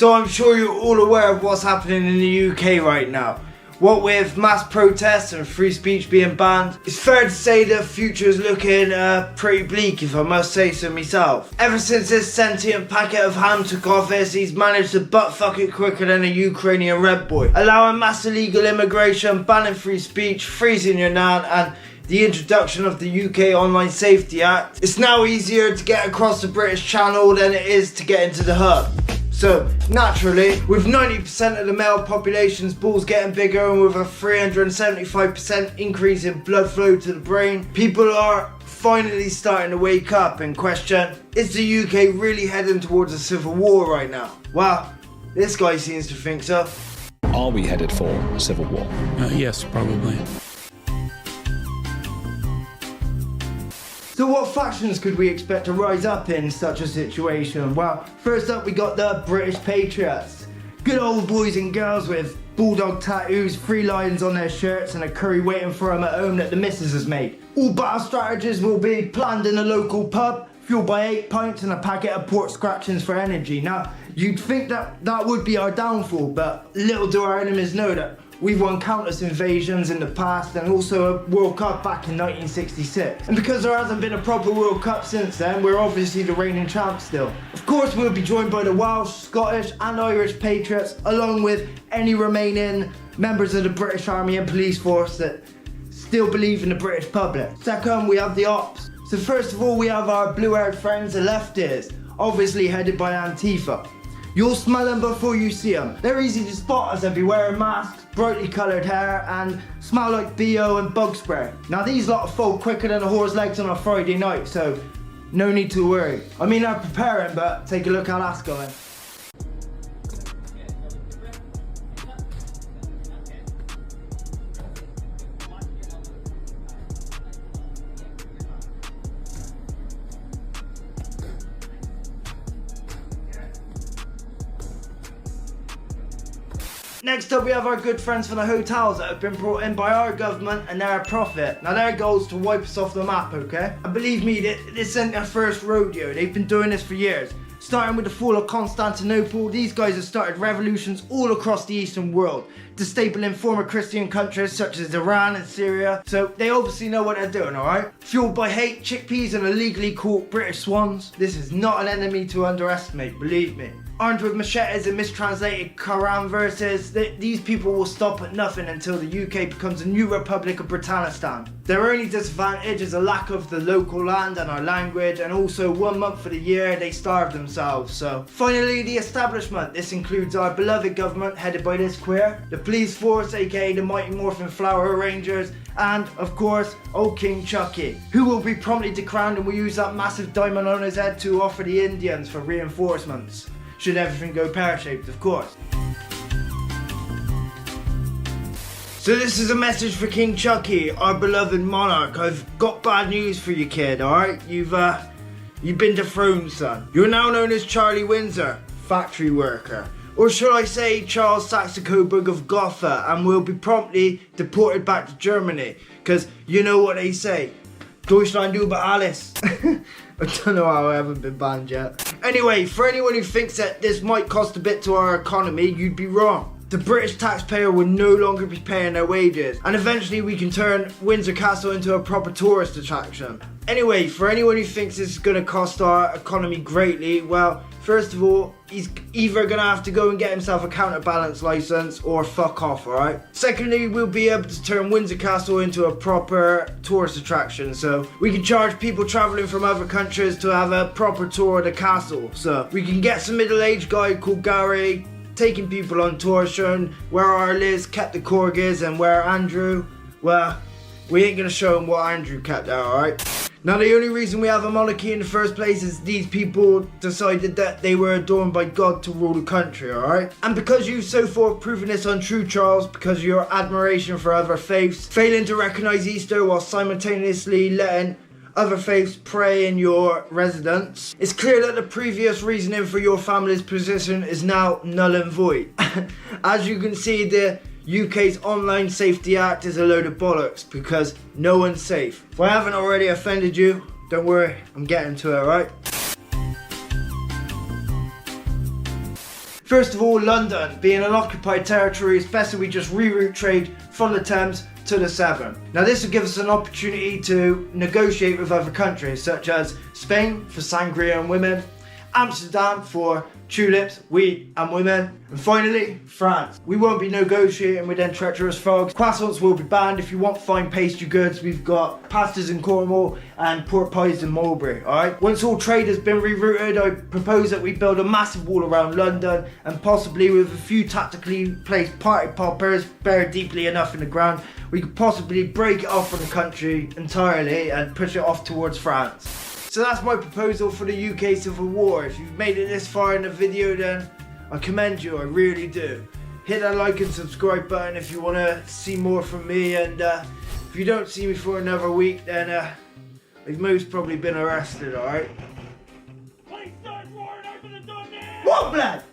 So I'm sure you're all aware of what's happening in the UK right now. What with mass protests and free speech being banned, it's fair to say the future is looking pretty bleak, if I must say so myself. Ever since this sentient packet of ham took office, he's managed to butt fuck it quicker than a Ukrainian red boy, allowing mass illegal immigration, banning free speech, freezing your nan, and the introduction of the UK Online Safety Act. It's now easier to get across the British Channel than it is to get into the hub. So, naturally, with 90% of the male population's balls getting bigger and with a 375% increase in blood flow to the brain, people are finally starting to wake up and question, is the UK really heading towards a civil war right now? Well, this guy seems to think so. Are we headed for a civil war? Yes, probably. So what factions could we expect to rise up in such a situation? Well, first up we got the British Patriots. Good old boys and girls with bulldog tattoos, 3 lions on their shirts and a curry waiting for them at home that the missus has made. All battle strategies will be planned in a local pub, fueled by 8 pints and a packet of pork scratchings for energy. Now, you'd think that would be our downfall, but little do our enemies know that we've won countless invasions in the past and also a World Cup back in 1966. And because there hasn't been a proper World Cup since then, we're obviously the reigning champs still. Of course, we'll be joined by the Welsh, Scottish and Irish Patriots, along with any remaining members of the British Army and Police Force that still believe in the British public. Second, we have the Ops. So first of all, we have our blue-haired friends, the lefties, obviously headed by Antifa. You'll smell them before you see them. They're easy to spot as they'll be wearing masks, brightly coloured hair and smell like BO and bug spray. Now these lot fold quicker than a whore's legs on a Friday night, so no need to worry. I mean, I'm preparing, but take a look how that's going. Next up we have our good friends from the hotels that have been brought in by our government and they're a profit. Now their goal is to wipe us off the map, okay? And believe me, this isn't their first rodeo. They've been doing this for years. Starting with the fall of Constantinople, these guys have started revolutions all across the Eastern world, destabilizing former Christian countries such as Iran and Syria. So they obviously know what they're doing, alright? Fueled by hate, chickpeas and illegally caught British swans, this is not an enemy to underestimate, believe me. Armed with machetes and mistranslated Quran verses, these people will stop at nothing until the UK becomes a new Republic of Britannistan. Their only disadvantage is a lack of the local land and our language, and also 1 month of the year they starve themselves. So finally, the establishment. This includes our beloved government headed by this queer, the police force aka the Mighty Morphin Flower Rangers, and of course old King Chucky, who will be promptly decrowned and will use that massive diamond on his head to offer the Indians for reinforcements. Should everything go pear-shaped, of course. So this is a message for King Chucky, our beloved monarch. I've got bad news for you, kid, alright? You've been dethroned, son. You're now known as Charlie Windsor, factory worker. Or should I say Charles Saxe-Coburg of Gotha, and will be promptly deported back to Germany. Because you know what they say, Deutschland über alles. I don't know how I haven't been banned yet. Anyway, for anyone who thinks that this might cost a bit to our economy, you'd be wrong. The British taxpayer will no longer be paying their wages, and eventually we can turn Windsor Castle into a proper tourist attraction. Anyway, for anyone who thinks this is going to cost our economy greatly, well, first of all, he's either going to have to go and get himself a counterbalance license or fuck off, alright? Secondly, we'll be able to turn Windsor Castle into a proper tourist attraction, so we can charge people travelling from other countries to have a proper tour of the castle. So we can get some middle-aged guy called Gary taking people on tour, showing where our Liz kept the corgis and where Andrew, well, we ain't going to show him what Andrew kept there, alright? Now the only reason we have a monarchy in the first place is these people decided that they were adorned by God to rule the country, alright? And because you've so far proven this untrue, Charles, because of your admiration for other faiths, failing to recognise Easter while simultaneously letting other faiths pray in your residence, it's clear that the previous reasoning for your family's position is now null and void. As you can see, the UK's Online Safety Act is a load of bollocks because no one's safe. If I haven't already offended you, don't worry, I'm getting to it, right? First of all, London, being an occupied territory, it's best that we just reroute trade from the Thames to the Severn. Now this will give us an opportunity to negotiate with other countries such as Spain for sangria and women, Amsterdam for tulips, weed and women, and finally France. We won't be negotiating with them treacherous frogs. Croissants will be banned. If you want fine pastry goods, we've got pastas in Cornwall and pork pies in Mulberry. Alright, once all trade has been rerouted, I propose that we build a massive wall around London, and possibly with a few tactically placed party poppers buried deeply enough in the ground, we could possibly break it off from the country entirely and push it off towards France. So that's my proposal for the UK Civil War. If you've made it this far in the video, then I commend you, I really do. Hit that like and subscribe button if you want to see more from me, and if you don't see me for another week, then I've most probably been arrested, alright? Please start roaring, open the door now! What, blood?